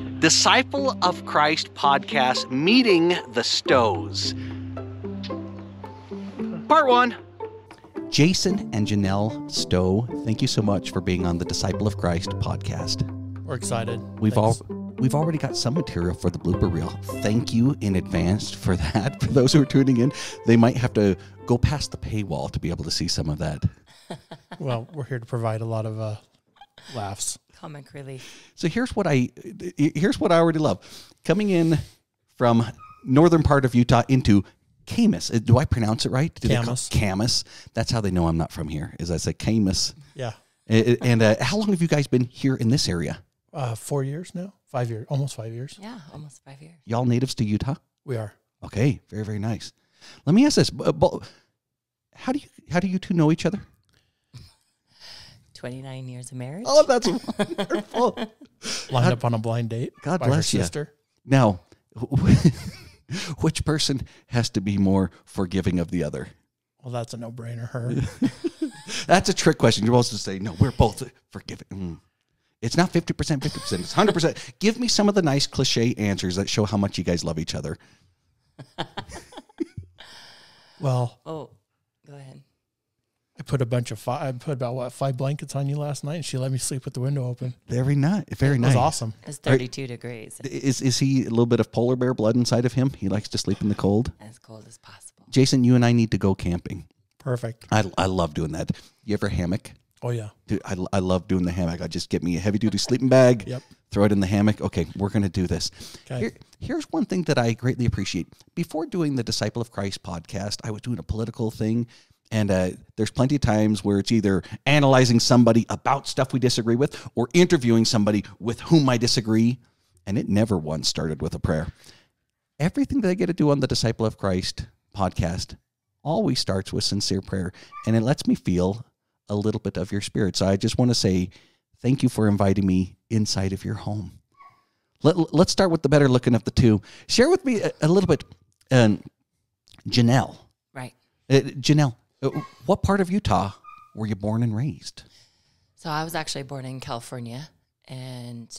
Disciple of Christ podcast, Meeting the Stowes. Part 1. Jason and Jenelle Stowe, thank you so much for being on the Disciple of Christ podcast. We're excited. We've already got some material for the blooper reel. Thank you in advance for that. For those who are tuning in, they might have to go past the paywall to be able to see some of that. Well, we're here to provide a lot of laughs. Comic relief. So here's what I already love. Coming in from northern part of Utah into Camas. Do I pronounce it right? Camas. Camas. That's how they know I'm not from here, is I say Camas. Yeah. And how long have you guys been here in this area? 4 years now. 5 years. Almost 5 years. Yeah, almost 5 years. Y'all natives to Utah? We are. Okay, very, very nice. Let me ask this. How do you two know each other? 29 years of marriage. Oh, that's wonderful. Lined up on a blind date. God by bless her you. sister. Now, which person has to be more forgiving of the other? Well, that's a no-brainer. Her. That's a trick question. You're supposed to say, no, we're both forgiving. It's not 50%, 50%. It's 100%. Give me some of the nice cliche answers that show how much you guys love each other. Well. Oh, go ahead. I put about 5 blankets on you last night, and she let me sleep with the window open. Very nice. Very nice. It was awesome. It's 32 degrees. Is he a little bit of polar bear blood inside of him? He likes to sleep in the cold. As cold as possible. Jason, you and I need to go camping. Perfect. I love doing that. You ever hammock? Oh, yeah. Dude, I love doing the hammock. I just get me a heavy-duty sleeping bag, Yep. throw it in the hammock. Okay, we're going to do this. Okay. Here's one thing that I greatly appreciate. Before doing the Disciple of Christ podcast, I was doing a political thing, and there's plenty of times where it's either analyzing somebody about stuff we disagree with or interviewing somebody with whom I disagree, and it never once started with a prayer. Everything that I get to do on the Disciple of Christ podcast always starts with sincere prayer, and it lets me feel a little bit of your spirit. So I just want to say thank you for inviting me inside of your home. Let's start with the better looking of the two. Share with me a little bit, Jenelle. Right. Jenelle, what part of Utah were you born and raised? So I was actually born in California, and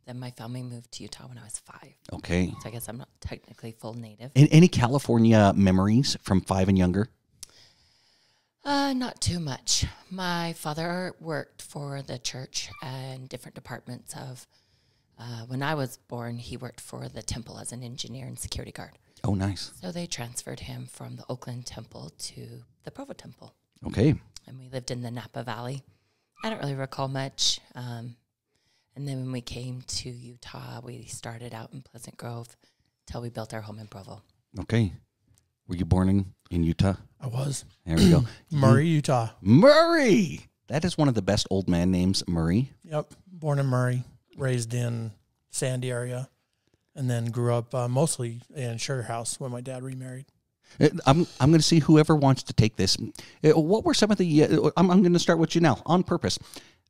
then my family moved to Utah when I was 5. Okay. So I guess I'm not technically full native. Any California memories from 5 and younger? Not too much. My father worked for the church and different departments of, when I was born, he worked for the temple as an engineer and security guard. Oh, nice. So they transferred him from the Oakland temple to the Provo temple. Okay. And we lived in the Napa Valley. I don't really recall much. And then when we came to Utah, we started out in Pleasant Grove till we built our home in Provo. Okay. Were you born in Utah? I was. There we go. Murray, Utah. Murray! That is one of the best old man names, Murray. Yep. Born in Murray, raised in Sandy area, and then grew up mostly in Sugar House when my dad remarried. I'm going to see whoever wants to take this. What were some of the... I'm going to start with Jenelle on purpose.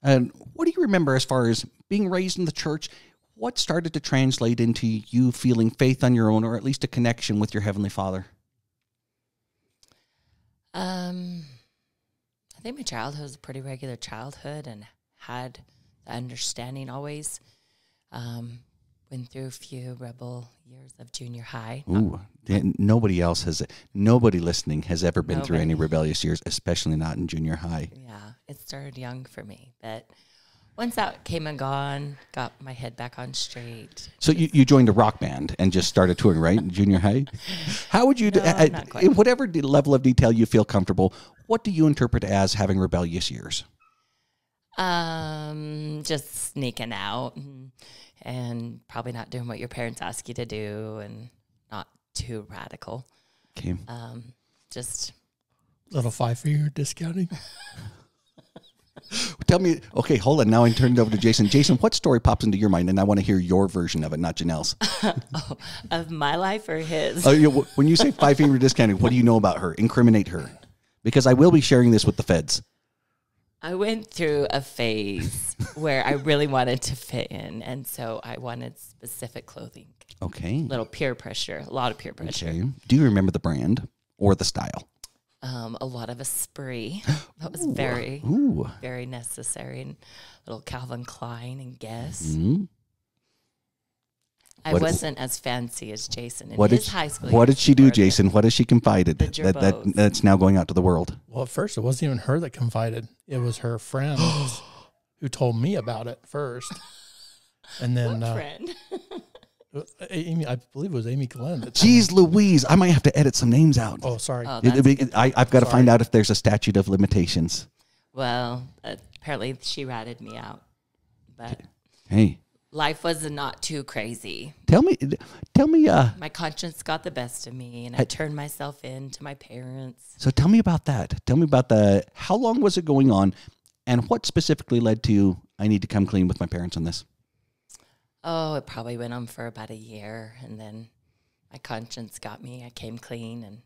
What do you remember as far as being raised in the church? What started to translate into you feeling faith on your own, or at least a connection with your Heavenly Father? I think my childhood was a pretty regular childhood and had the understanding always. Went through a few rebel years of junior high. Ooh, nobody listening has ever been through any rebellious years, especially not in junior high. Yeah, it started young for me, but once that came and gone, got my head back on straight. So you joined a rock band and just started touring, right, in junior high? How would you, not quite. in whatever level of detail you feel comfortable, what do you interpret as having rebellious years? Just sneaking out and probably not doing what your parents ask you to do, and not too radical. Okay. Just Little 5-figure discounting. Tell me, okay, hold on. Now I turned it over to Jason. Jason, what story pops into your mind? And I want to hear your version of it, not Janelle's. Of my life or his? When you say 5-finger discounting, what do you know about her? Incriminate her. Because I will be sharing this with the feds. I went through a phase where I really wanted to fit in, and so I wanted specific clothing. Okay. A lot of peer pressure. Okay. Do you remember the brand or the style? A lot of Esprit. That was very necessary. And little Calvin Klein and Guess. Mm-hmm. I wasn't as fancy as Jason in What his did, high school. what did she do, years. Jason? What has she confided The that's now going out to the world? Well, at first, it wasn't even her that confided. It was her friend who told me about it first. And then What friend? Amy, I believe it was Amy Glenn. Jeez Louise, I might have to edit some names out. Oh, sorry. Oh, I've got to find out if there's a statute of limitations. Well, apparently she ratted me out. But Hey, life was not too crazy. tell me, My conscience got the best of me, and I turned myself in to my parents. so tell me about that. Tell me about how long was it going on, and what specifically led to, I need to come clean with my parents on this? Oh, it probably went on for about a year, and then my conscience got me. I came clean and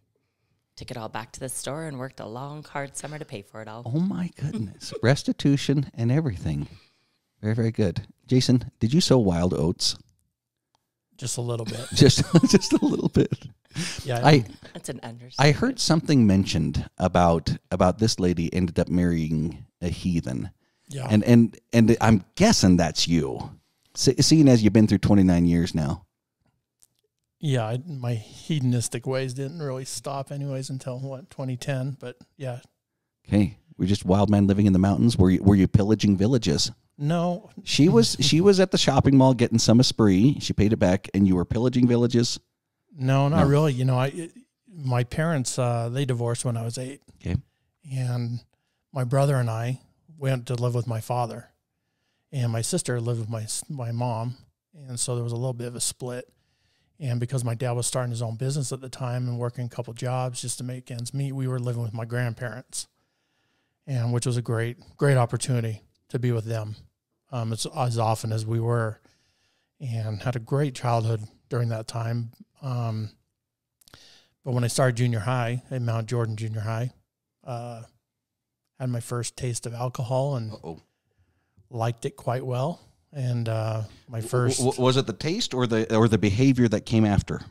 took it all back to the store and worked a long, hard summer to pay for it all. Oh my goodness. Restitution and everything. Very, very good. Jason, did you sow wild oats? Just a little bit. Just a little bit. Yeah. That's an understatement. I heard something mentioned about this lady ended up marrying a heathen. Yeah. And I'm guessing that's you. Seeing as you've been through 29 years now. Yeah, my hedonistic ways didn't really stop anyways until, 2010. But, yeah. Okay. We're just wild men living in the mountains. Were you pillaging villages? No. She was at the shopping mall getting some Esprit. She paid it back, and you were pillaging villages? No, not really. You know, my parents, they divorced when I was 8. Okay. And my brother and I went to live with my father. And my sister lived with my mom. And so there was a little bit of a split. And because my dad was starting his own business at the time and working a couple jobs just to make ends meet, we were living with my grandparents, and which was a great opportunity to be with them as often as we were, and had a great childhood during that time. But when I started junior high at Mount Jordan Junior High, had my first taste of alcohol and liked it quite well. And my first was it the taste or the behavior that came after?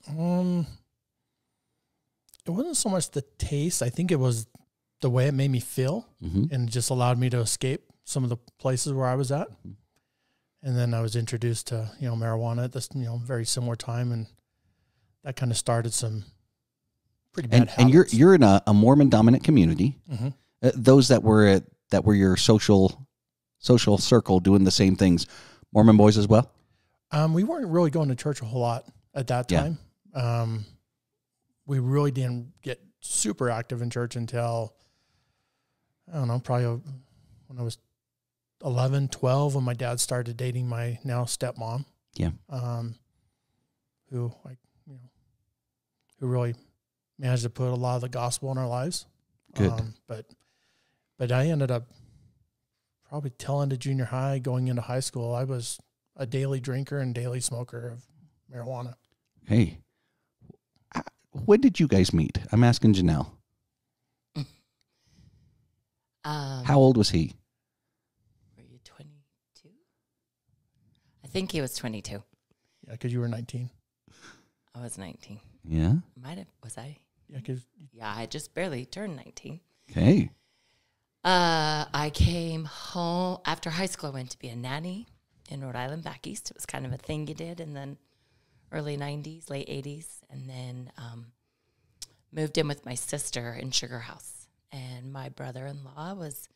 It wasn't so much the taste. I think it was the way it made me feel, and just allowed me to escape some of the places where I was at. And then I was introduced to marijuana at this very similar time, and that kind of started some pretty bad habits. And you're in a Mormon dominant community. Those that were your social circle doing the same things, Mormon boys as well? We weren't really going to church a whole lot at that time. We really didn't get super active in church until, I don't know, probably when I was 11, 12, when my dad started dating my now stepmom. Yeah. Who really managed to put a lot of the gospel in our lives. Good. But I ended up probably tail end of junior high, going into high school. I was a daily drinker and daily smoker of marijuana. Hey, when did you guys meet? I'm asking Jenelle. How old was he? Were you 22? I think he was 22. Yeah, because you were 19. I was 19. Yeah. Was I? Yeah, I just barely turned 19. Okay. I came home after high school. I went to be a nanny in Rhode Island back east. It was kind of a thing you did in the early 90s, late 80s. And then moved in with my sister in Sugar House. And my brother-in-law was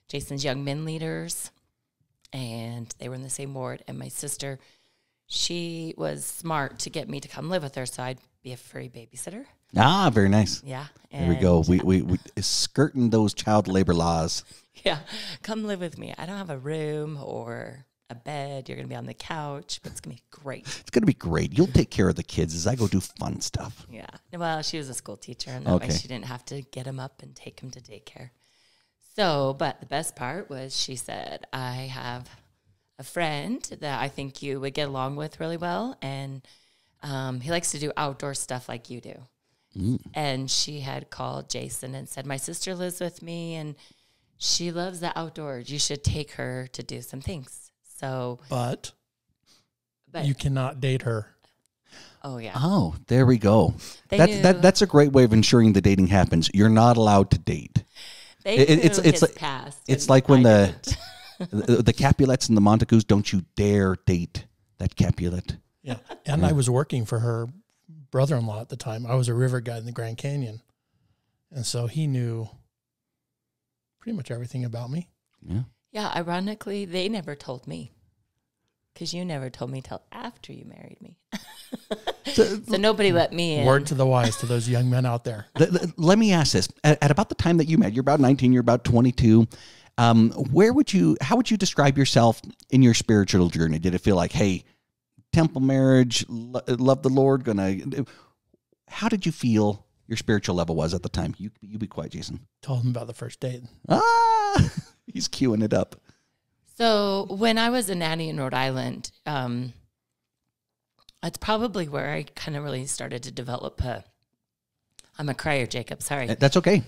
Jason's Young Men Leaders. And they were in the same ward. And my sister, she was smart to get me to come live with her so I'd be a free babysitter. Ah, very nice. Yeah. There we go. We skirting those child labor laws. Yeah. Come live with me. I don't have a room or a bed. You're going to be on the couch, but it's going to be great. It's going to be great. You'll take care of the kids as I go do fun stuff. Yeah. Well, she was a school teacher, and that way she didn't have to get him up and take him to daycare. So, but the best part was she said, I have a friend that I think you would get along with really well, and he likes to do outdoor stuff like you do. And she had called Jason and said, my sister lives with me, and she loves the outdoors. You should take her to do some things. So, but you cannot date her. Oh, yeah. Oh, there we go. That's a great way of ensuring the dating happens. You're not allowed to date. It's like when the Capulets and the Montagues, don't you dare date that Capulet. Yeah. And I was working for her brother-in-law at the time. I was a river guide in the Grand Canyon. And so he knew pretty much everything about me. Yeah. Yeah, ironically, they never told me. Because you never told me till after you married me. So nobody let me in. Word to the wise to those young men out there. Let me ask this. At about the time that you met, you're about 19, you're about 22. How would you describe yourself in your spiritual journey? Did it feel like, hey, temple marriage, love the Lord, how did you feel your spiritual level was at the time? You be quiet, Jason. Told him about the first date. He's queuing it up. So when I was a nanny in Rhode Island, that's probably where I kind of really started to develop I'm a crier, Jacob. Sorry. That's okay.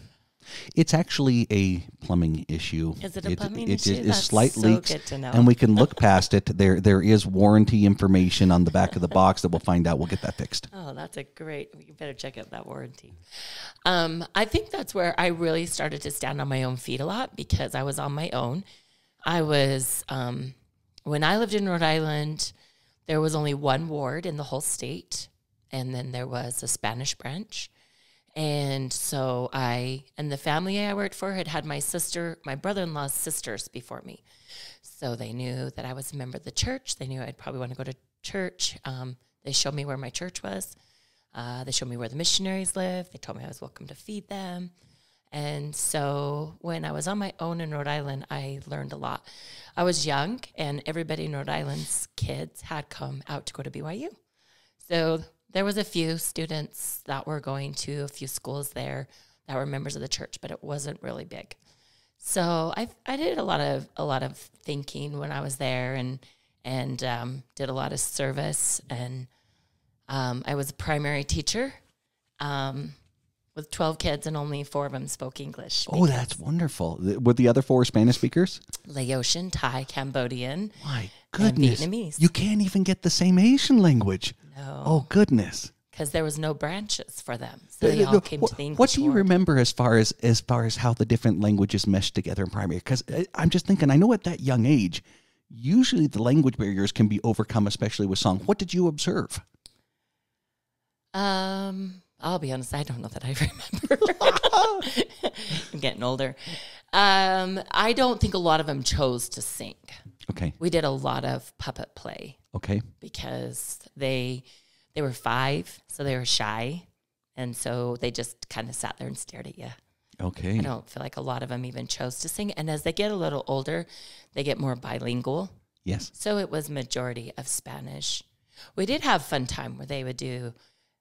It's actually a plumbing issue. Is it a plumbing issue? It is That's slight so leaks, good to know. and we can look past it. There is warranty information on the back of the box that we'll find out. We'll get that fixed. Oh, that's a great. You better check out that warranty. I think that's where I really started to stand on my own feet a lot because I was on my own. I was when I lived in Rhode Island, there was only one ward in the whole state, and then there was a Spanish branch. And so the family I worked for had my brother-in-law's sisters before me. So they knew that I was a member of the church. They knew I'd probably want to go to church. They showed me where my church was. They showed me where the missionaries lived. They told me I was welcome to feed them. And so when I was on my own in Rhode Island, I learned a lot. I was young, and everybody in Rhode Island's kids had come out to go to BYU. So there was a few students that were going to a few schools there that were members of the church, but it wasn't really big. So I did a lot of thinking when I was there, and did a lot of service, and I was a primary teacher with 12 kids, and only 4 of them spoke English. Oh, that's wonderful. Were the other 4 Spanish speakers? Laotian, Thai, Cambodian, my goodness, and Vietnamese. You can't even get the same Asian language. No. Oh, goodness. Because there was no branches for them, so they all came to the English. What do you ward. remember as far as how the different languages mesh together in primary? Because I'm just thinking, I know at that young age, usually the language barriers can be overcome, especially with song. What did you observe? I'll be honest, I don't know that I remember. I'm getting older. I don't think a lot of them chose to sing. Okay. We did a lot of puppet play. Okay. Because they were 5, so they were shy. And so they just kind of sat there and stared at you. Okay. I don't feel like a lot of them even chose to sing. And as they get a little older, they get more bilingual. Yes. So it was majority of Spanish. We did have fun time where they would do,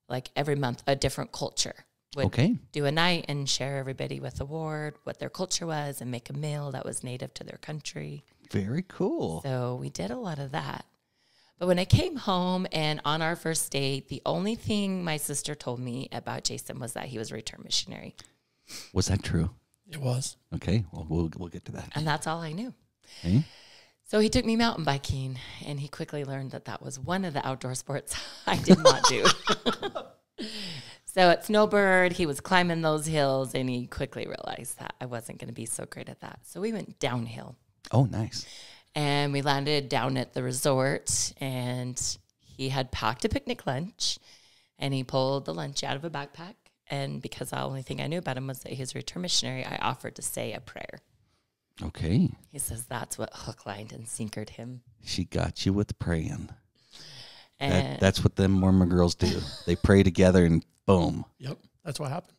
like every month, a different culture. Would do a night and share everybody with a ward, what their culture was, and make a meal that was native to their country. Very cool. So we did a lot of that. But when I came home and on our first date, the only thing my sister told me about Jason was that he was a return missionary. Was that true? It was. Okay, well, we'll get to that. And that's all I knew. Okay. So he took me mountain biking, and he quickly learned that that was one of the outdoor sports I did not do. So at Snowbird, he was climbing those hills, and he quickly realized that I wasn't going to be so great at that. So we went downhill. Oh, nice. And we landed down at the resort, and he had packed a picnic lunch, and he pulled the lunch out of a backpack. And because the only thing I knew about him was that he was a return missionary, I offered to say a prayer. Okay. He says that's what hook, line, and sinkered him. She got you with praying. And That's what them Mormon girls do. They pray together and boom. Yep, that's what happened.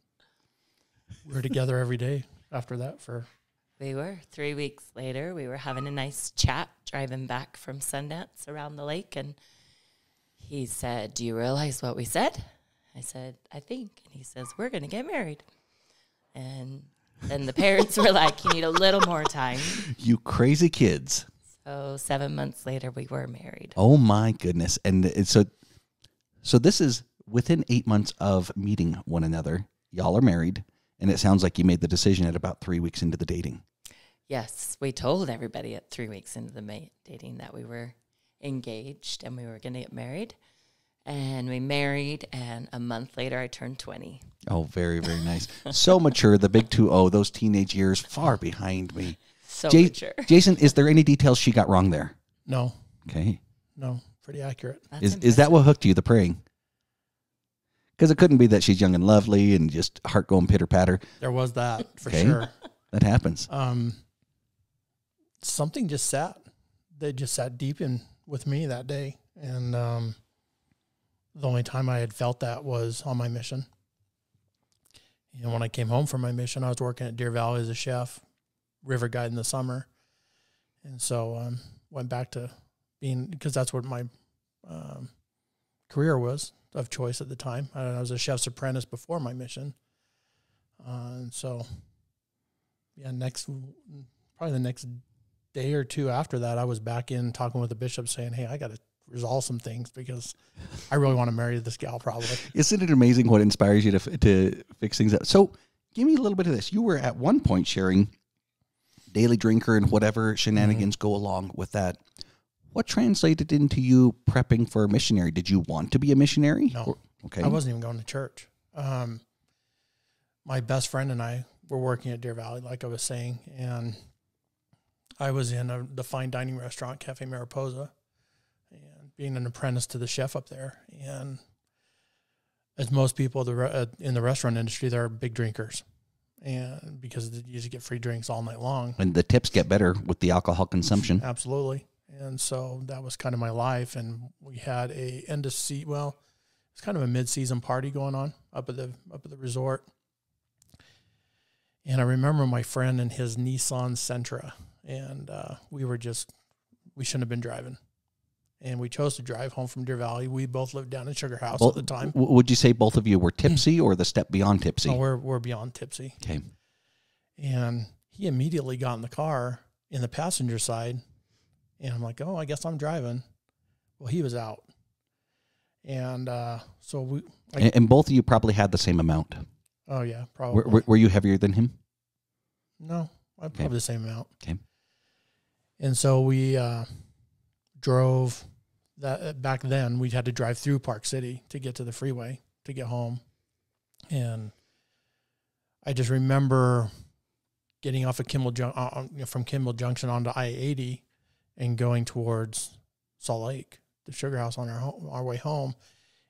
We were together every day after that we were 3 weeks later. We were having a nice chat driving back from Sundance around the lake, and he said, "Do you realize what we said?" I said, "I think." And he says, "We're going to get married." And then the parents were like, "You need a little more time." You crazy kids. So 7 months later, we were married. Oh my goodness. And so this is within 8 months of meeting one another. Y'all are married, and it sounds like you made the decision at about 3 weeks into the dating. Yes, we told everybody at 3 weeks into the dating that we were engaged and we were going to get married. And we married, and a month later, I turned 20. Oh, very, very nice. So mature, the big 2-0, those teenage years far behind me. So mature. Jason, is there any details she got wrong there? No. Okay. No, pretty accurate. Is that what hooked you, the praying? Because it couldn't be that she's young and lovely and just heart going pitter patter. There was that for sure. That happens. Something just sat. They just sat deep in with me that day, and the only time I had felt that was on my mission. And when I came home from my mission, I was working at Deer Valley as a chef, river guide in the summer, and so went back to being, because that's what my career was of choice at the time. I was a chef's apprentice before my mission. And so, yeah, probably the next day or two after that, I was back in talking with the bishop saying, hey, I got to resolve some things because I really want to marry this gal probably. Isn't it amazing what inspires you to fix things up? So give me a little bit of this. You were at one point sharing daily drinker and whatever shenanigans go along with that. What translated into you prepping for a missionary? Did you want to be a missionary? No. Okay. I wasn't even going to church. My best friend and I were working at Deer Valley, like I was saying, and I was in the fine dining restaurant, Cafe Mariposa, and being an apprentice to the chef up there. And as most people in the restaurant industry, they're big drinkers, and because you just get free drinks all night long. And the tips get better with the alcohol consumption. Absolutely. And so that was kind of my life. And we had it's kind of a mid-season party going on up at the resort. And I remember my friend and his Nissan Sentra, and we shouldn't have been driving. And we chose to drive home from Deer Valley. We both lived down in Sugar House at the time. Would you say both of you were tipsy or the step beyond tipsy? No, we're beyond tipsy. Okay. And he immediately got in the car in the passenger side. And I'm like, oh, I guess I'm driving. Well, he was out. And so and both of you probably had the same amount. Oh, yeah, probably. Were you heavier than him? No, probably the same amount. Okay. And so we drove that. Back then, we had to drive through Park City to get to the freeway to get home. And I just remember getting off of from Kimball Junction onto I-80 and going towards Salt Lake, the Sugar House, on our way home.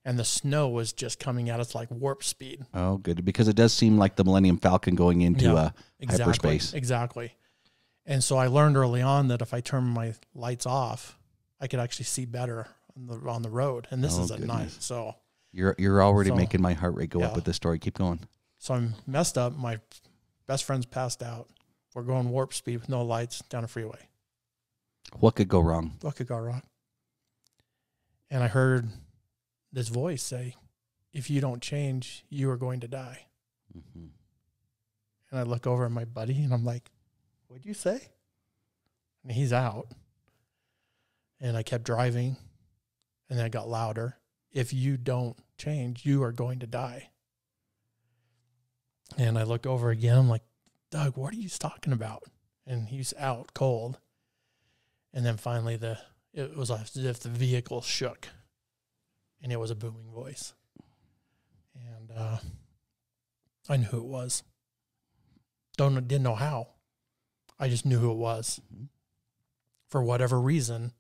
And the snow was just coming at us like warp speed. Oh, good. Because it does seem like the Millennium Falcon going into hyperspace. Exactly. And so I learned early on that if I turn my lights off, I could actually see better on the road. And this is at night. So you're already making my heart rate go up with this story. Keep going. So I'm messed up. My best friend's passed out. We're going warp speed with no lights down a freeway. What could go wrong? What could go wrong? And I heard this voice say, if you don't change, you are going to die. Mm-hmm. And I look over at my buddy and I'm like, what'd you say? And he's out. And I kept driving, and then it got louder. If you don't change, you are going to die. And I look over again. I'm like, Doug, what are you talking about? And he's out cold. And then finally it was as if the vehicle shook, and it was a booming voice. And I knew who it was. Didn't know how. I just knew who it was. Mm-hmm. For whatever reason,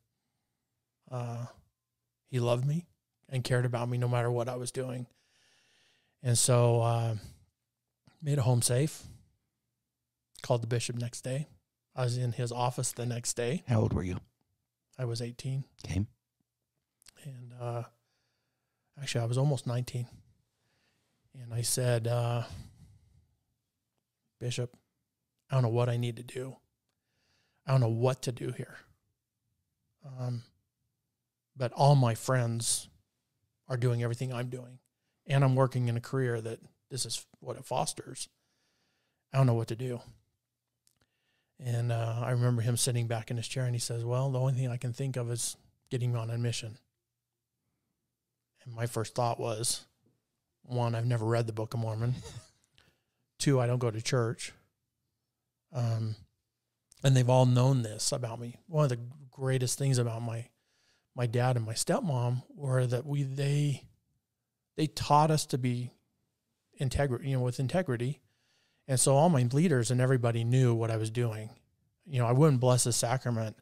he loved me and cared about me no matter what I was doing. And so made it home safe. Called the bishop next day. I was in his office the next day. How old were you? I was 18. Okay. And actually, I was almost 19. And I said, Bishop, I don't know what I need to do. I don't know what to do here. But all my friends are doing everything I'm doing. And I'm working in a career that this is what it fosters. I don't know what to do. And I remember him sitting back in his chair, and he says, well, the only thing I can think of is getting on a mission. And my first thought was, one, I've never read the Book of Mormon. Two, I don't go to church. And they've all known this about me. One of the greatest things about my dad and my stepmom were that they taught us to be with integrity. And so all my leaders and everybody knew what I was doing. I wouldn't bless the sacrament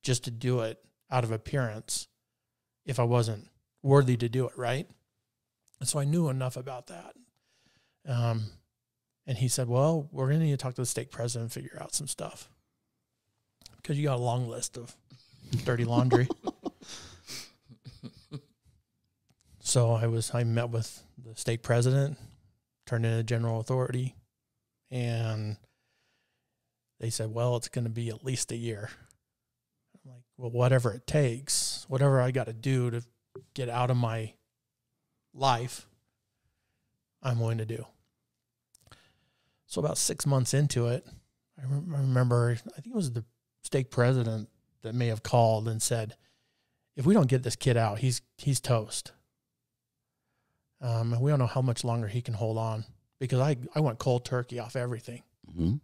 just to do it out of appearance. if I wasn't worthy to do it, right? And so I knew enough about that. And he said, well, we're going to need to talk to the stake president and figure out some stuff, because you got a long list of dirty laundry. So I met with the stake president, turned in a general authority, and they said, well, it's going to be at least a year. I'm like, well, whatever it takes, whatever I got to do to get out of my life, I'm willing to do. So about 6 months into it, I remember, I think it was the stake president that may have called and said, if we don't get this kid out, he's toast. And we don't know how much longer he can hold on, because I went cold turkey off everything. Mm-hmm.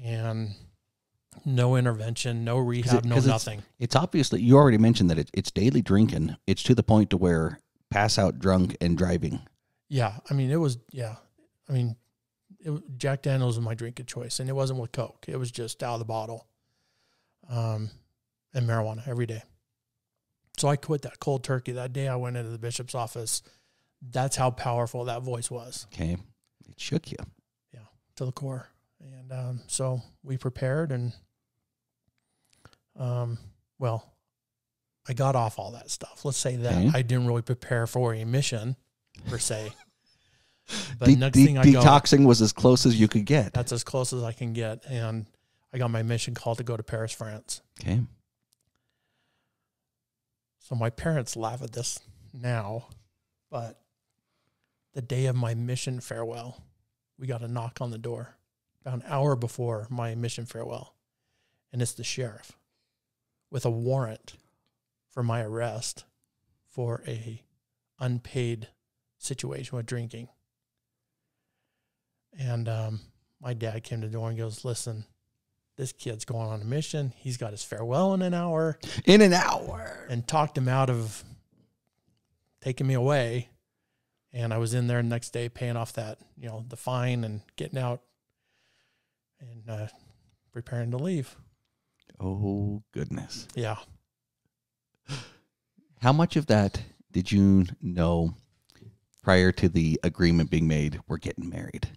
And no intervention, no rehab, no nothing. It's obvious that you already mentioned that it's daily drinking. It's to the point to where pass out drunk and driving. Yeah. I mean, Jack Daniels was my drink of choice, and it wasn't with Coke. It was just out of the bottle, and marijuana every day. So I quit that cold turkey. That day I went into the bishop's office. That's how powerful that voice was. Okay. It shook you. Yeah, to the core. And so we prepared, and, well, I got off all that stuff. Let's say that. Okay. I didn't really prepare for a mission, per se. But next thing detoxing was as close as you could get. That's as close as I can get. And I got my mission call to go to Paris, France. Okay. So my parents laugh at this now, but the day of my mission farewell, we got a knock on the door about an hour before my mission farewell. And it's the sheriff with a warrant for my arrest for a unpaid situation with drinking. And my dad came to the door and goes, listen, this kid's going on a mission. He's got his farewell in an hour. In an hour. And talked him out of taking me away. And I was in there the next day paying off that, the fine, and getting out and preparing to leave. Oh, goodness. Yeah. How much of that did you know prior to the agreement being made, we're getting married?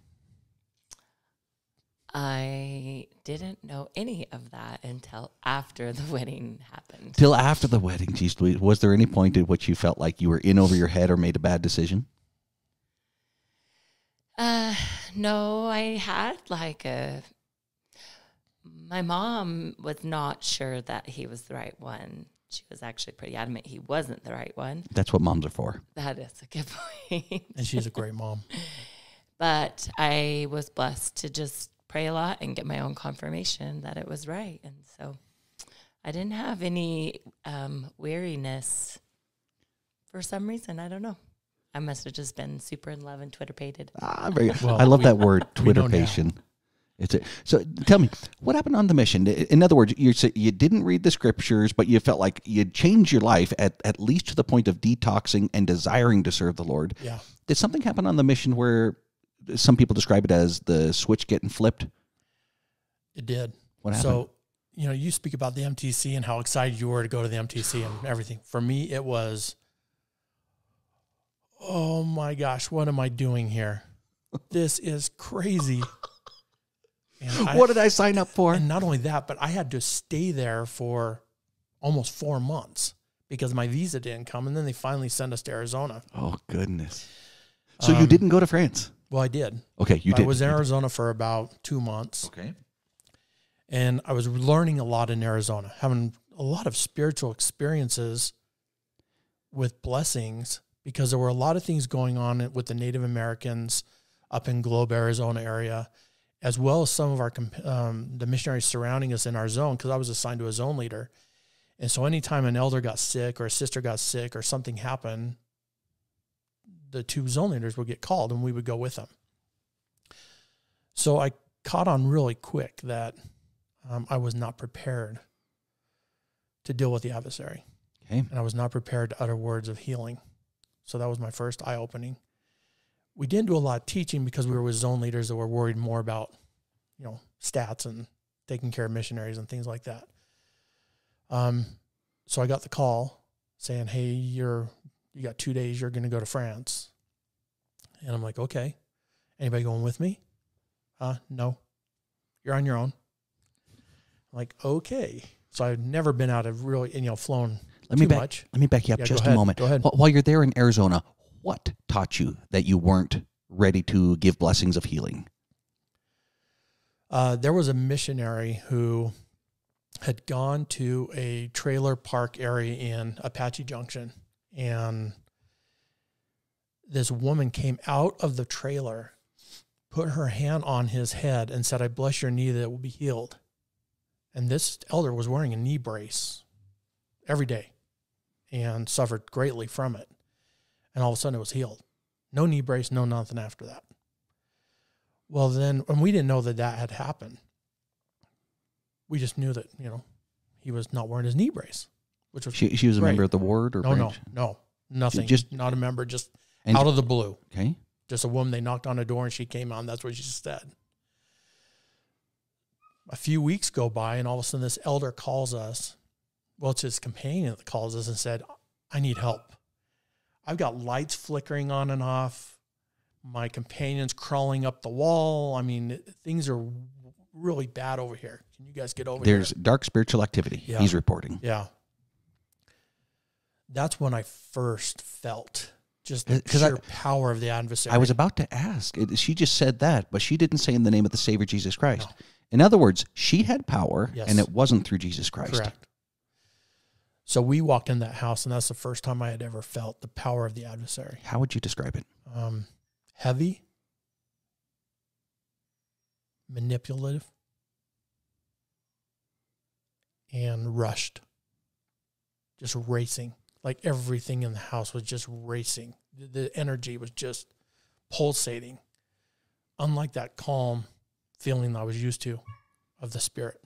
I didn't know any of that until after the wedding happened. Till after the wedding, geez Louise. Was there any point at which you felt like you were in over your head or made a bad decision? No, I had my mom was not sure that he was the right one. She was actually pretty adamant he wasn't the right one. That's what moms are for. That is a good point. And she's a great mom. But I was blessed to just pray a lot and get my own confirmation that it was right. And so I didn't have any weariness for some reason. I don't know. I must have just been super in love and Twitter-pated. Well, I love that word, Twitter-patient. So tell me, what happened on the mission? In other words, you didn't read the scriptures, but you felt like you'd changed your life at least to the point of detoxing and desiring to serve the Lord. Yeah. Did something happen on the mission where some people describe it as the switch getting flipped? It did. What happened? So, you speak about the MTC and how excited you were to go to the MTC and everything. For me, it was, oh my gosh, what am I doing here? This is crazy. What did I sign up for? And not only that, but I had to stay there for almost 4 months because my visa didn't come, and then they finally sent us to Arizona. Oh, goodness. So you didn't go to France? Well, I did. Okay, you did. I was in Arizona for about 2 months. Okay. And I was learning a lot in Arizona, having a lot of spiritual experiences with blessings, because there were a lot of things going on with the Native Americans up in Globe, Arizona area, as well as some of our the missionaries surrounding us in our zone, because I was assigned to a zone leader. And so anytime an elder got sick or a sister got sick or something happened, the 2 zone leaders would get called and we would go with them. So I caught on really quick that I was not prepared to deal with the adversary. Okay. And I was not prepared to utter words of healing. So that was my first eye-opening. We didn't do a lot of teaching because we were with zone leaders that were worried more about, stats and taking care of missionaries and things like that. So I got the call saying, hey, you got 2 days, you're going to go to France. And I'm like, okay. Anybody going with me? No. You're on your own. I'm like, okay. So I've never been out of really, flown too much. Let me back you up just a moment. Go ahead. While you're there in Arizona, what taught you that you weren't ready to give blessings of healing? There was a missionary who had gone to a trailer park area in Apache Junction, and this woman came out of the trailer, put her hand on his head, and said, I bless your knee that it will be healed. And this elder was wearing a knee brace every day and suffered greatly from it. And all of a sudden it was healed. No knee brace, no nothing after that. Well, then, and we didn't know that had happened. We just knew that, he was not wearing his knee brace, which was She was a member of the ward or branch? No, nothing. Just not a member, just out of the blue. Okay. Just a woman, they knocked on a door and she came out, and that's what she said. A few weeks go by, and all of a sudden this elder calls us. Well, it's his companion that calls us and said, I need help. I've got lights flickering on and off. My companion's crawling up the wall. I mean, things are really bad over here. Can you guys get over here? There's dark spiritual activity. Yeah. He's reporting. Yeah. That's when I first felt just the sheer power of the adversary. I was about to ask. She just said that, but she didn't say in the name of the Savior Jesus Christ. No. In other words, she had power, yes. and it wasn't through Jesus Christ. Correct. So we walked in that house, and that's the first time I had ever felt the power of the adversary. How would you describe it? Heavy, manipulative, and rushed. Just racing. Like everything in the house was just racing. The energy was just pulsating. Unlike that calm feeling I was used to of the Spirit.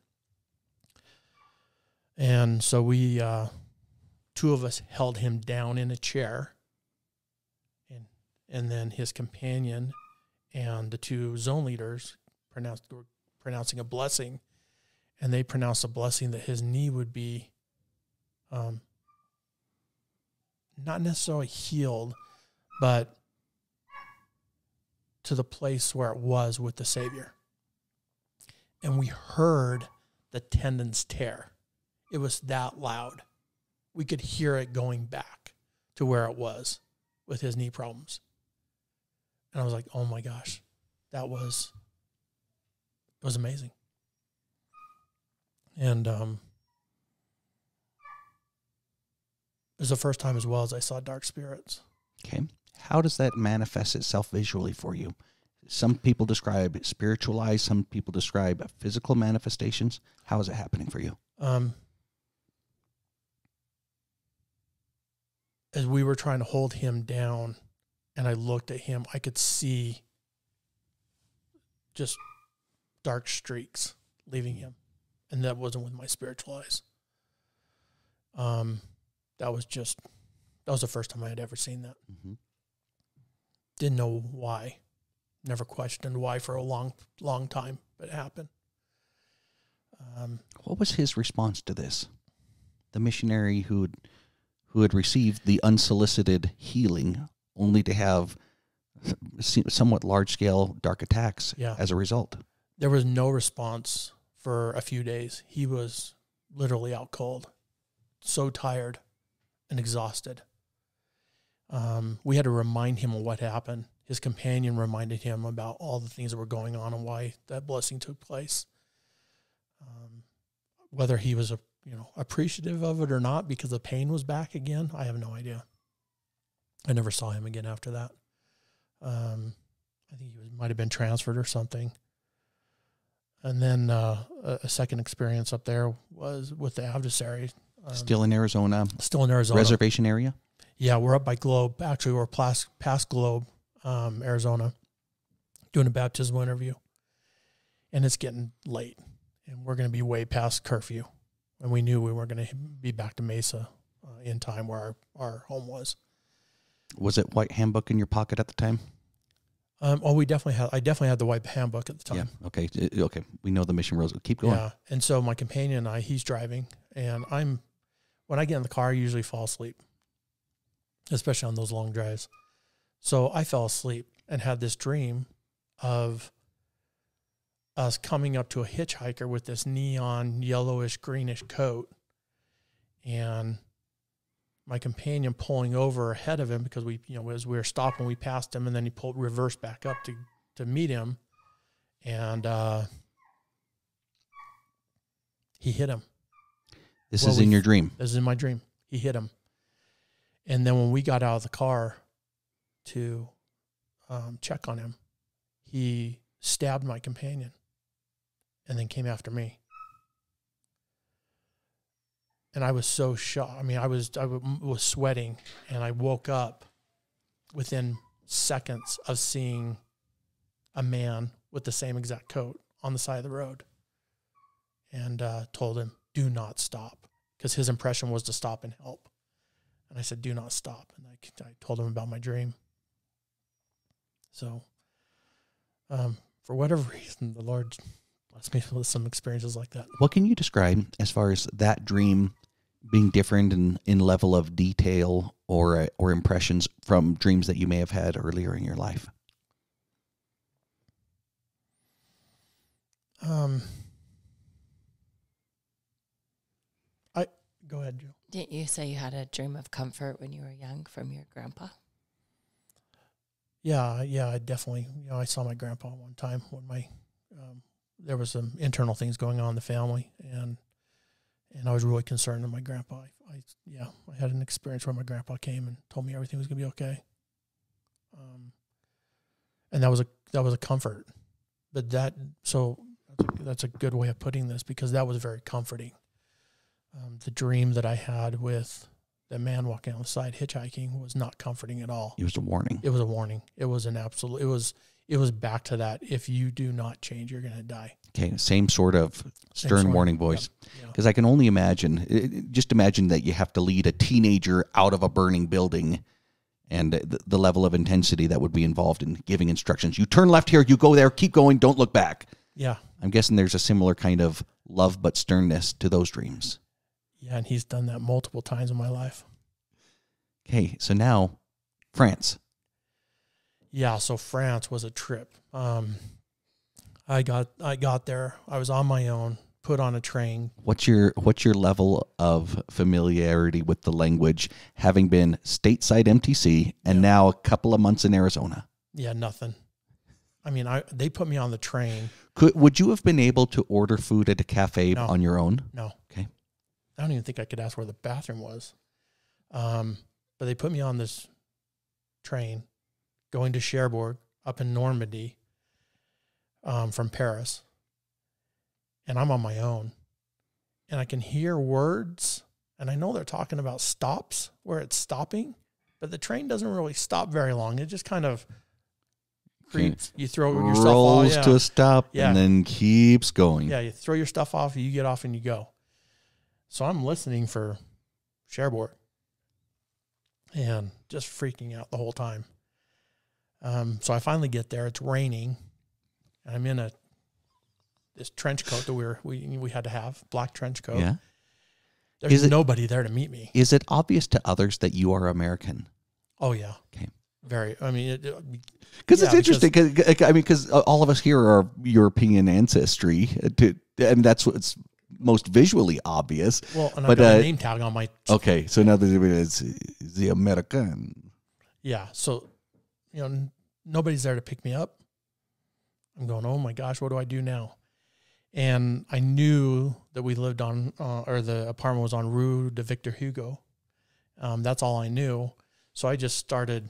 And so we, two of us held him down in a chair, and then his companion and the two zone leaders were pronouncing a blessing, and they pronounced a blessing that his knee would be not necessarily healed, but to the place where it was with the Savior. And we heard the tendons tear. It was that loud. We could hear it going back to where it was with his knee problems. And I was like, oh my gosh, it was amazing. And it was the first time as well as I saw dark spirits. Okay. How does that manifest itself visually for you? Some people describe spiritualized, some people describe physical manifestations. How is it happening for you? As we were trying to hold him down and I looked at him, I could see just dark streaks leaving him. And that wasn't with my spiritual eyes. That was the first time I had ever seen that. Mm-hmm. Didn't know why. Never questioned why for a long, long time, but it happened. What was his response to this? The missionary who had received the unsolicited healing only to have somewhat large-scale dark attacks as a result. There was no response for a few days. He was literally out cold, so tired and exhausted. We had to remind him of what happened. His companion reminded him about all the things that were going on and why that blessing took place. Whether he was appreciative of it or not because the pain was back again, I have no idea. I never saw him again after that. I think he might have been transferred or something. And then a second experience up there was with the adversary. Still in Arizona? Still in Arizona. Reservation area? Yeah, we're up by Globe. Actually, we're past Globe, Arizona, doing a baptismal interview. And it's getting late. And we're going to be way past curfew. And we knew we weren't going to be back to Mesa in time where our home was. Was it white handbook in your pocket at the time? I definitely had the white handbook at the time. Yeah. Okay. Okay. We know the mission rules. Keep going. Yeah. And so my companion and I, he's driving, and when when I get in the car, I usually fall asleep, especially on those long drives. So I fell asleep and had this dream of us coming up to a hitchhiker with this neon yellowish greenish coat, and my companion pulling over ahead of him because as we were stopping, we passed him, and then he reversed back up to meet him, and he hit him. This is in your dream. This is in my dream. He hit him, and then when we got out of the car to check on him, he stabbed my companion, and then came after me. And I was so shocked. I mean, I was sweating, and I woke up within seconds of seeing a man with the same exact coat on the side of the road, and told him, do not stop, because his impression was to stop and help. And I said, do not stop. And I told him about my dream. So for whatever reason, the Lord blessed me with some experiences like that. What can you describe as far as that dream being different in level of detail or impressions from dreams that you may have had earlier in your life? Go ahead, Joe. Didn't you say you had a dream of comfort when you were young from your grandpa? Yeah, I definitely. I saw my grandpa one time when there was some internal things going on in the family, and I was really concerned of my grandpa. I had an experience where my grandpa came and told me everything was going to be okay. And that was a comfort. But that's a good way of putting this, because that was very comforting. The dream that I had with the man walking on the side hitchhiking was not comforting at all. It was a warning. It was a warning. It was an absolute. It was back to that. If you do not change, you're going to die. Okay, same sort of stern warning voice. Because Yeah. I can only imagine, just imagine that you have to lead a teenager out of a burning building, and the level of intensity that would be involved in giving instructions. You turn left here, you go there, keep going, don't look back. Yeah. I'm guessing there's a similar kind of love but sternness to those dreams. Yeah, and he's done that multiple times in my life. Okay, so now, France. Yeah, so France was a trip. I got there. I was on my own, put on a train. What's your level of familiarity with the language, having been stateside MTC and now a couple of months in Arizona? Yeah, nothing. I mean, they put me on the train. Would you have been able to order food at a cafe on your own? No. Okay. I don't even think I could ask where the bathroom was. But they put me on this train going to Cherbourg up in Normandy from Paris. And I'm on my own. And I can hear words, and I know they're talking about stops, where it's stopping, but the train doesn't really stop very long. It just kind of creeps. You throw your stuff off. Rolls to a stop and then keeps going. Yeah, you throw your stuff off, you get off, and you go. So I'm listening for Cherbourg and just freaking out the whole time. So I finally get there. It's raining. And I'm in this trench coat that we had to have, black trench coat. Yeah. There's nobody there to meet me. Is it obvious to others that you are American? Oh, yeah. Okay. Very. I mean, it's interesting. Because all of us here are European ancestry, and that's what's most visually obvious. Well, and I've got a name tag on my. Okay, so now it's the American. Yeah. So, nobody's there to pick me up. I'm going, oh my gosh, what do I do now? And I knew that we lived on, or the apartment was on Rue de Victor Hugo. That's all I knew. So I just started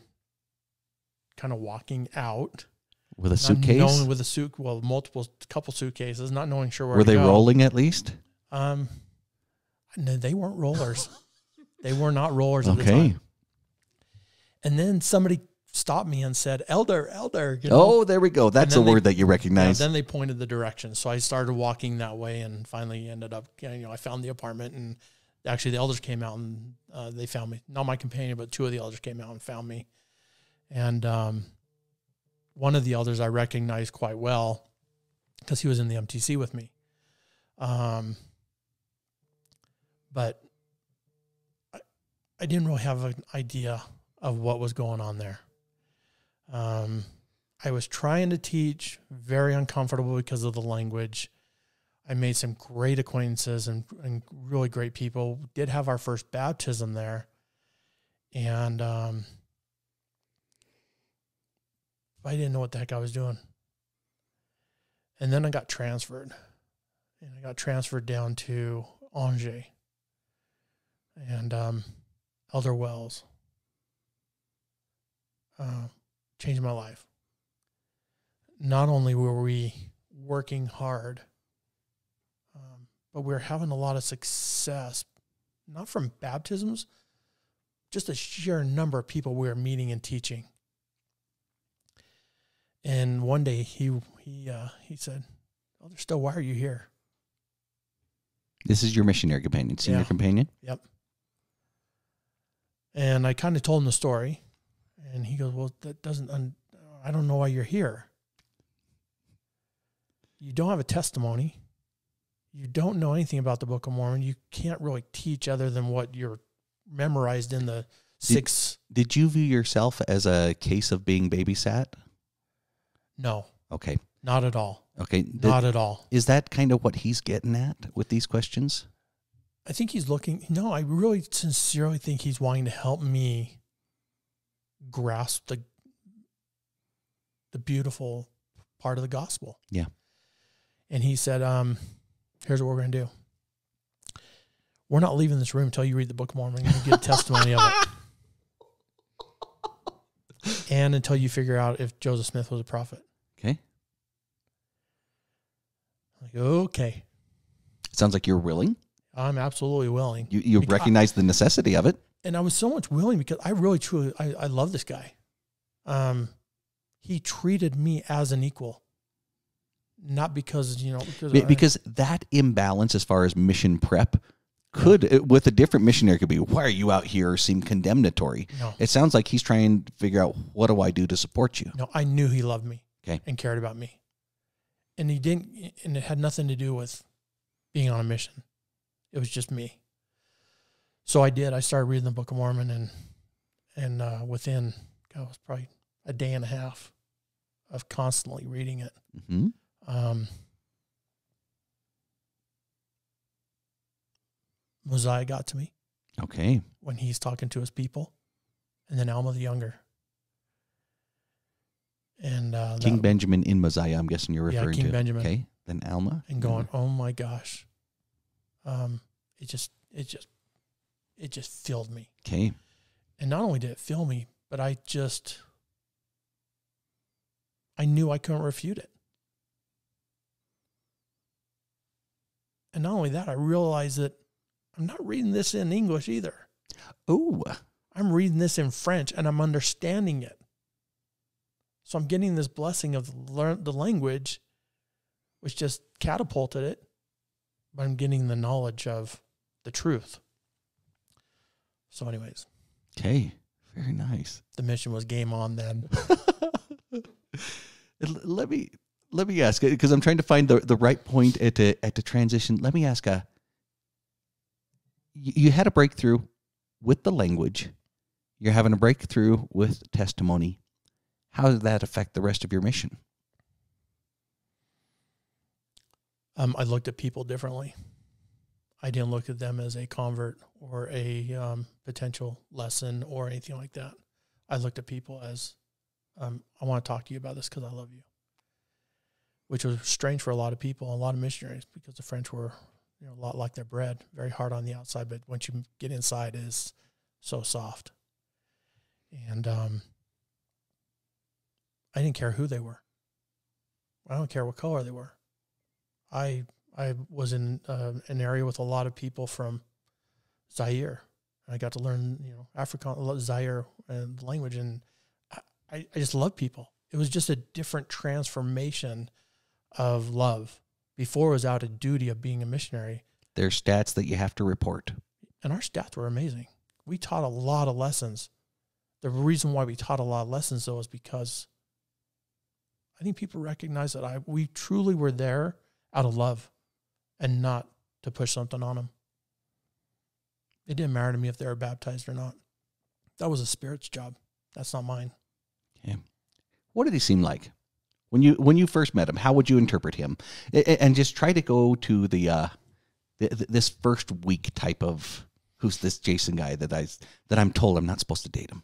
kind of walking out. With a suitcase? Couple suitcases, not knowing sure where Were to they go. rolling at least? No, they weren't rollers. They were not rollers at the time. And then somebody stopped me and said, elder. Oh, there we go. That's a word that you recognize. Yeah, then they pointed the direction. So I started walking that way and finally ended up, I found the apartment, and actually the elders came out and they found me. Not my companion, but two of the elders came out and found me. And one of the elders I recognized quite well because he was in the MTC with me. But I didn't really have an idea of what was going on there. I was trying to teach, very uncomfortable because of the language. I made some great acquaintances and really great people. We did have our first baptism there. And I didn't know what the heck I was doing. And then I got transferred. And I got transferred down to Angers and Elder Wells. Changed my life. Not only were we working hard, but we were having a lot of success, not from baptisms, just a sheer number of people we were meeting and teaching. And one day he said, "Elder Stowe, why are you here?" This is your missionary companion, senior companion? Yep. And I kind of told him the story. And he goes, "Well, that doesn't, I don't know why you're here. You don't have a testimony. You don't know anything about the Book of Mormon. You can't really teach other than what you're memorized in the six." Did you view yourself as a case of being babysat? No. Okay. Not at all. Okay. Not at all. Is that kind of what he's getting at with these questions? I think he's looking, no, I really sincerely think he's wanting to help me grasp the beautiful part of the gospel. Yeah. And he said, here's what we're going to do. We're not leaving this room until you read the Book of Mormon and you get a testimony of it. And until you figure out if Joseph Smith was a prophet. Okay. I'm like, okay. It sounds like you're willing. I'm absolutely willing. You recognize the necessity of it. And I was so much willing because I really, truly, I love this guy. He treated me as an equal. Not because, because that imbalance as far as mission prep could, with a different missionary, could be, why are you out here, seem condemnatory. No. It sounds like he's trying to figure out, what do I do to support you? No, I knew he loved me. Okay. And cared about me. And he didn't, and it had nothing to do with being on a mission. It was just me. So I did. I started reading the Book of Mormon, and within, it was probably a day and a half of constantly reading it. Mm-hmm. Mosiah got to me. Okay. When he's talking to his people, and then Alma the Younger. And King Benjamin in Mosiah, I'm guessing you're referring to. King Benjamin. Okay. Then Alma. And going, oh my gosh. It just filled me. Okay. And not only did it fill me, but I knew I couldn't refute it. And not only that, I realized that I'm not reading this in English either. Oh. I'm reading this in French, and I'm understanding it. So I'm getting this blessing of the language, which just catapulted it. But I'm getting the knowledge of the truth. So anyways. Okay. Very nice. The mission was game on then. Let me ask, because I'm trying to find the right point at the transition. Let me ask, you had a breakthrough with the language. You're having a breakthrough with testimony. How did that affect the rest of your mission? I looked at people differently. I didn't look at them as a convert or a potential lesson or anything like that. I looked at people as, I want to talk to you about this because I love you. Which was strange for a lot of people, a lot of missionaries, because the French were a lot like their bread, very hard on the outside, but once you get inside, it is so soft. And I didn't care who they were. I don't care what color they were. I was in an area with a lot of people from Zaire. I got to learn, Afrikaans, Zaire and the language, and I just love people. It was just a different transformation of love. Before it was out of duty of being a missionary. There's stats that you have to report. And our stats were amazing. We taught a lot of lessons. The reason why we taught a lot of lessons, though, is because I think people recognize that we truly were there out of love and not to push something on them. It didn't matter to me if they were baptized or not. That was a Spirit's job. That's not mine. Yeah. What did he seem like when you first met him? How would you interpret him? And just try to go to this first week type of, who's this Jason guy that I'm told I'm not supposed to date him.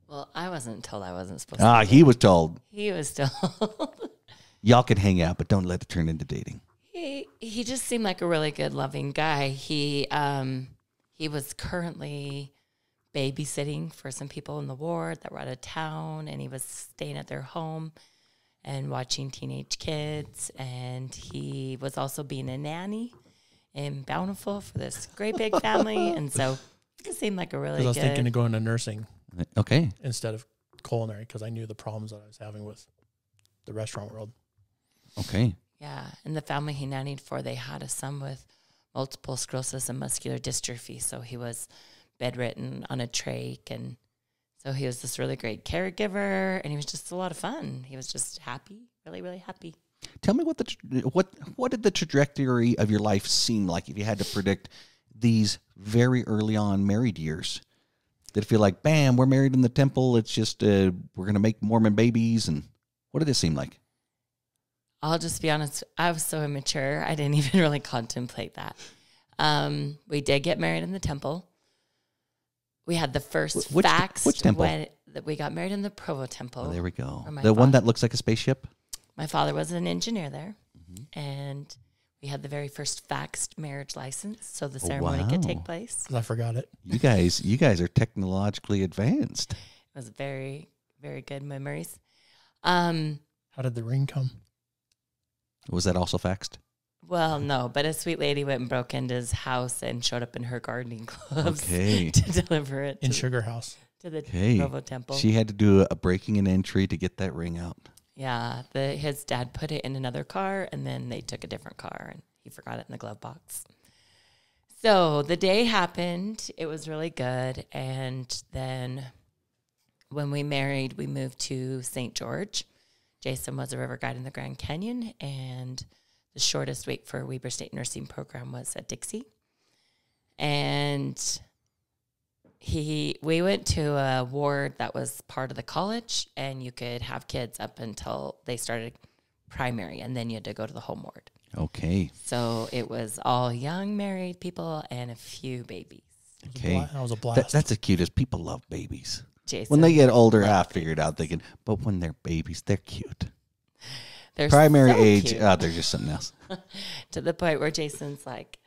Well, I wasn't told I wasn't supposed to. He was told. He was told. Y'all can hang out, but don't let it turn into dating. He just seemed like a really good, loving guy. He was currently babysitting for some people in the ward that were out of town, and he was staying at their home and watching teenage kids. And he was also being a nanny in Bountiful for this great big family. And so it seemed like a really good. I was thinking of going to nursing. Okay. Instead of culinary, because I knew the problems that I was having with the restaurant world. Okay. Yeah. And the family he nannied for, they had a son with multiple sclerosis and muscular dystrophy. So he was bedridden on a trach. And so he was this really great caregiver, and he was just a lot of fun. He was just happy, really, really happy. Tell me what did the trajectory of your life seem like if you had to predict these very early on married years? Did it feel like, bam, we're married in the temple, it's just we're going to make Mormon babies? And what did it seem like? I'll just be honest, I was so immature, I didn't even really contemplate that. We did get married in the temple. We had the first which temple? That we got married in the Provo temple. Oh, there we go. The one that looks like a spaceship? My father was an engineer there, and we had the very first faxed marriage license, so the ceremony could take place. I forgot it. You guys are technologically advanced. It was very, very good memories. How did the ring come? Was that also faxed? Well, no, but a sweet lady went and broke into his house and showed up in her gardening gloves to deliver it in Sugar House to the Provo temple. She had to do a breaking and entry to get that ring out. Yeah, his dad put it in another car, and then they took a different car, and he forgot it in the glove box. So the day happened. It was really good. And then when we married, we moved to St. George. Jason was a river guide in the Grand Canyon, and the shortest wait for Weber State Nursing Program was at Dixie. And we went to a ward that was part of the college, and you could have kids up until they started primary, and then you had to go to the home ward. Okay. So it was all young married people and a few babies. Okay. That was a blast. That's the cutest. People love babies. Jason, when they get older, I figured out thinking, but when they're babies, they're cute. They're primary so age, cute. they're just something else. To the point where Jason's like,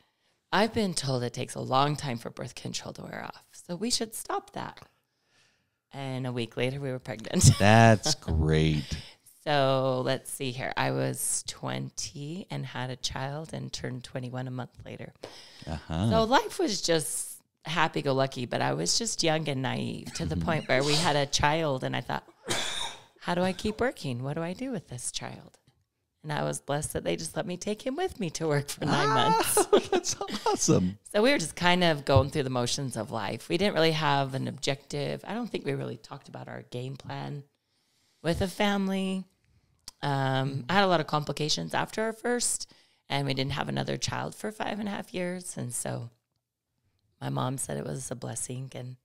I've been told it takes a long time for birth control to wear off, so we should stop that. And a week later, we were pregnant. That's great. So let's see here. I was 20 and had a child and turned 21 a month later. So life was just happy-go-lucky, but I was just young and naive to the point where we had a child, and I thought, how do I keep working? What do I do with this child? And I was blessed that they just let me take him with me to work for 9 months. That's awesome. So we were just kind of going through the motions of life. We didn't really have an objective. I don't think we really talked about our game plan with a family. I had a lot of complications after our first, and we didn't have another child for 5.5 years. And so my mom said it was a blessing, and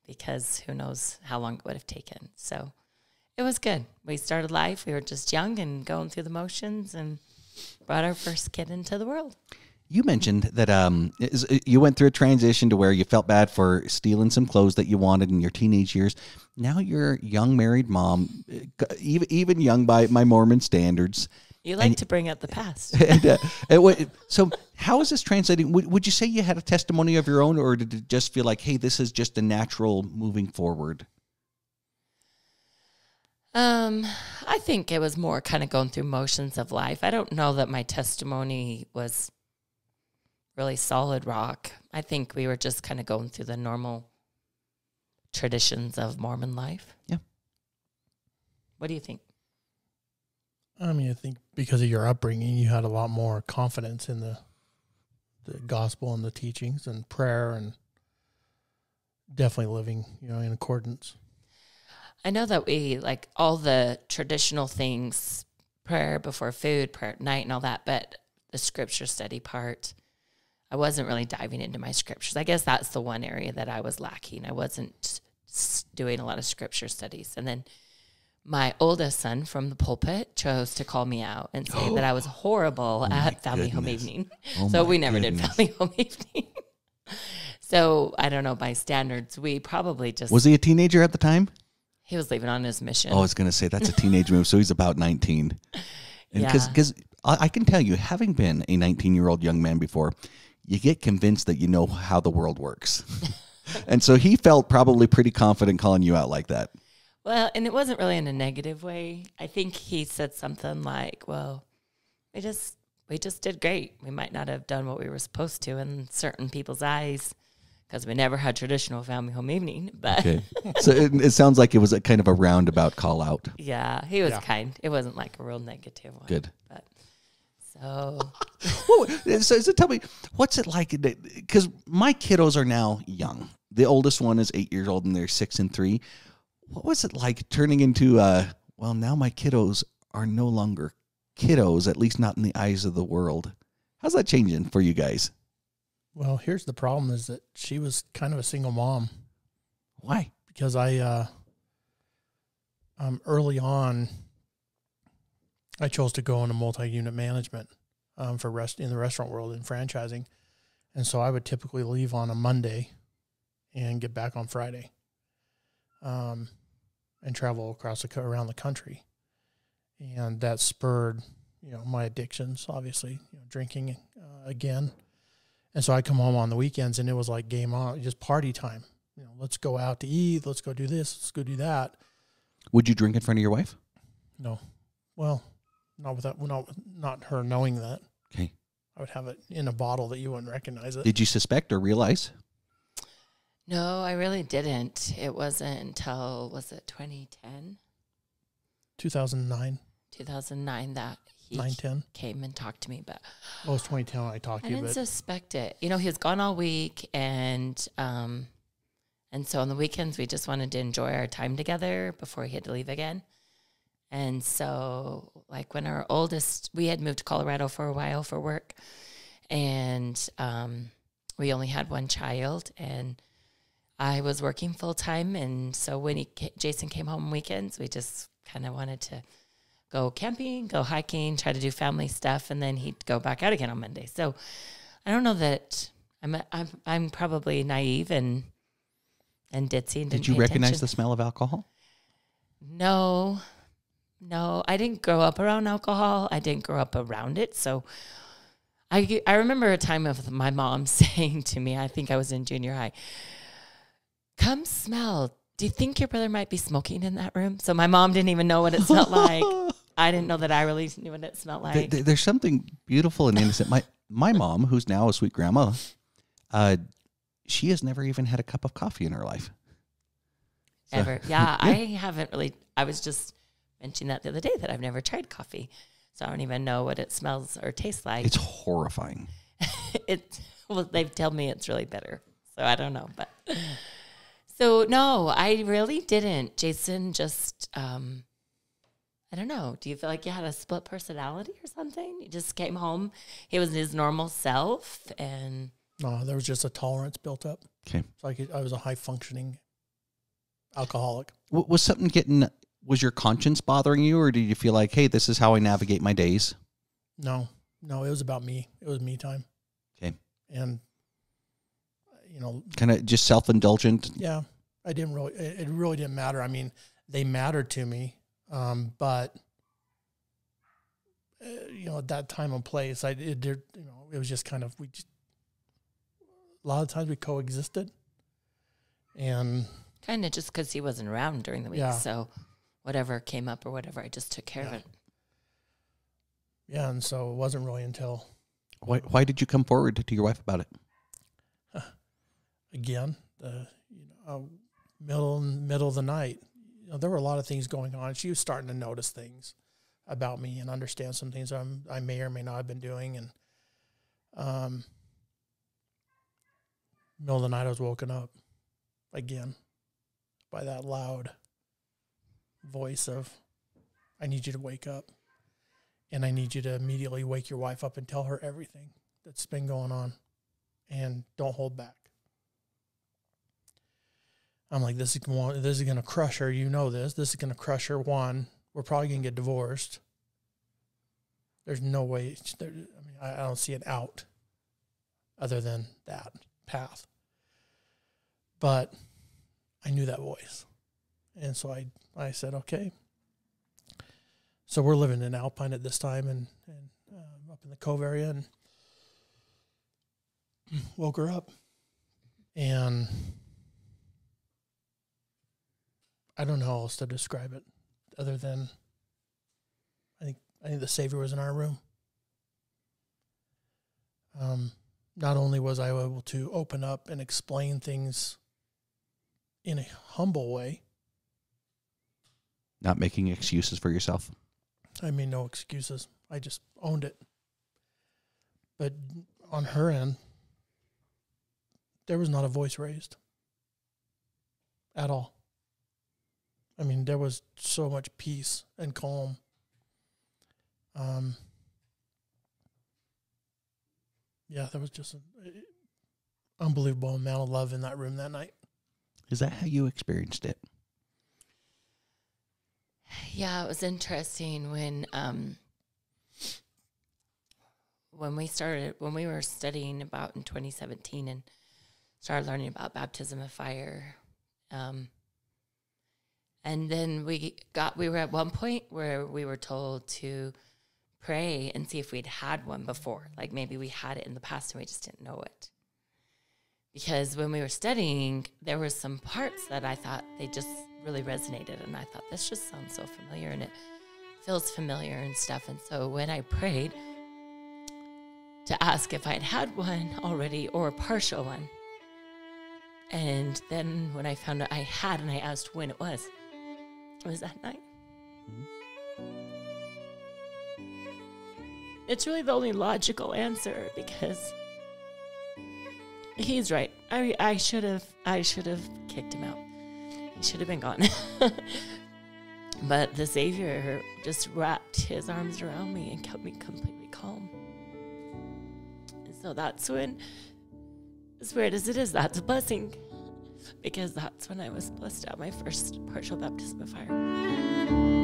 because who knows how long it would have taken. So it was good. We started life. We were just young and going through the motions and brought our first kid into the world. You mentioned that you went through a transition to where you felt bad for stealing some clothes that you wanted in your teenage years. Now you're a young married mom, even young by my Mormon standards. You like to bring up the past. So how is this translating? Would you say you had a testimony of your own, or did it just feel like, hey, this is just a natural moving forward? I think it was more kind of going through motions of life. I don't know that my testimony was really solid rock. I think we were just kind of going through the normal traditions of Mormon life. Yeah. What do you think? I mean, I think because of your upbringing, you had a lot more confidence in the gospel and the teachings and prayer, and definitely living, in accordance. I know that we like all the traditional things, prayer before food, prayer at night and all that, but the scripture study part, I wasn't really diving into my scriptures. I guess that's the one area that I was lacking. I wasn't doing a lot of scripture studies. And then my oldest son from the pulpit chose to call me out and say that I was horrible at family home evening. So we never did family home evening. So I don't know, by standards, we probably just... Was he a teenager at the time? He was leaving on his mission. Oh, I was going to say, that's a teenage move, so he's about 19. Because I can tell you, having been a 19-year-old young man before, you get convinced that you know how the world works. And so he felt probably pretty confident calling you out like that. Well, and it wasn't really in a negative way. I think he said something like, well, we just did great. We might not have done what we were supposed to in certain people's eyes because we never had traditional family home evening. But okay. So it sounds like it was a kind of a roundabout call out. Yeah, he was kind. It wasn't like a real negative one. Good. But so... so tell me, what's it like? Because my kiddos are now young. The oldest one is 8 years old and they're 6 and 3. What was it like turning into, well, now my kiddos are no longer kiddos, at least not in the eyes of the world. How's that changing for you guys? Well, here's the problem is that she was kind of a single mom. Why? Because early on, I chose to go into multi-unit management in the restaurant world in franchising. And so I would typically leave on a Monday and get back on Friday. And travel around the country. And that spurred, my addictions, obviously, drinking again. And so I come home on the weekends and it was like game on, just party time. Let's go out to eat. Let's go do this. Let's go do that. Would you drink in front of your wife? No. Well, not her knowing that. Okay. I would have it in a bottle that you wouldn't recognize it. Did you suspect or realize? No, I really didn't. It wasn't until, was it 2010? 2009. 2009 that he 9-10. came and talked to me. But it was 2010 when I talked to you. I didn't suspect it. He was gone all week, and so on the weekends, we just wanted to enjoy our time together before he had to leave again. And so, like, when our oldest, we had moved to Colorado for a while for work, and we only had one child, and I was working full time, and so when Jason came home on weekends, we just kind of wanted to go camping, go hiking, try to do family stuff, and then he'd go back out again on Monday. So I don't know that I'm probably naive and ditzy. And did you recognize the smell of alcohol? No, I didn't grow up around alcohol. I didn't grow up around it, so. I remember a time of my mom saying to me, I think I was in junior high, come smell. Do you think your brother might be smoking in that room? So my mom didn't even know what it smelled like. I didn't know that I really knew what it smelled like. There's something beautiful and innocent. My mom, who's now a sweet grandma, she has never even had a cup of coffee in her life. So, ever. Yeah, I haven't really. I was just mentioning that the other day that I've never tried coffee. So I don't even know what it smells or tastes like. It's horrifying. Well, they've told me it's really bitter. So I don't know. But so, no, I really didn't. Jason just, I don't know. Do you feel like you had a split personality or something? You just came home. He was his normal self. And no, there was just a tolerance built up. Okay. So I was a high-functioning alcoholic. Was something was your conscience bothering you, or did you feel like, hey, this is how I navigate my days? No, it was about me. It was me time. Okay. And, kind of just self-indulgent. Yeah. It really didn't matter. I mean, they mattered to me. But, at that time and place, it was just kind of, a lot of times we coexisted. And kind of just because he wasn't around during the week. Yeah. So whatever came up or whatever, I just took care of it. Yeah, and so it wasn't really until... Why did you come forward to your wife about it? Again, middle of the night. There were a lot of things going on. She was starting to notice things about me and understand some things I may or may not have been doing. And middle of the night, I was woken up again by that loud voice of, I need you to wake up. And I need you to immediately wake your wife up and tell her everything that's been going on. and don't hold back. I'm like, this is going to crush her. You know this. This is going to crush her. One, we're probably going to get divorced. There's no way. I don't see an out other than that path. But I knew that voice. And so I said, okay. So we're living in Alpine at this time and up in the Cove area, and woke her up. And I don't know how else to describe it other than I think the Savior was in our room. Not only was I able to open up and explain things in a humble way. Not making excuses for yourself. I made no excuses. I just owned it. But on her end, there was not a voice raised at all. I mean, there was so much peace and calm. Yeah, there was just an unbelievable amount of love in that room that night. Is that how you experienced it? Yeah, it was interesting when we were studying about in 2017 and started learning about baptism of fire. And then we were at one point where we were told to pray and see if we'd had one before. Like maybe we had it in the past and we just didn't know it. Because when we were studying, there were some parts that I thought they just really resonated. And I thought, this just sounds so familiar and it feels familiar and stuff. And so when I prayed to ask if I'd had one already or a partial one, and then when I found out I had and I asked when it was that night. It's really the only logical answer because he's right. I should have kicked him out. He should have been gone. But the Savior just wrapped his arms around me and kept me completely calm. And so that's when, as weird as it is, that's a blessing. Because that's when I was blessed out my first partial baptism of fire.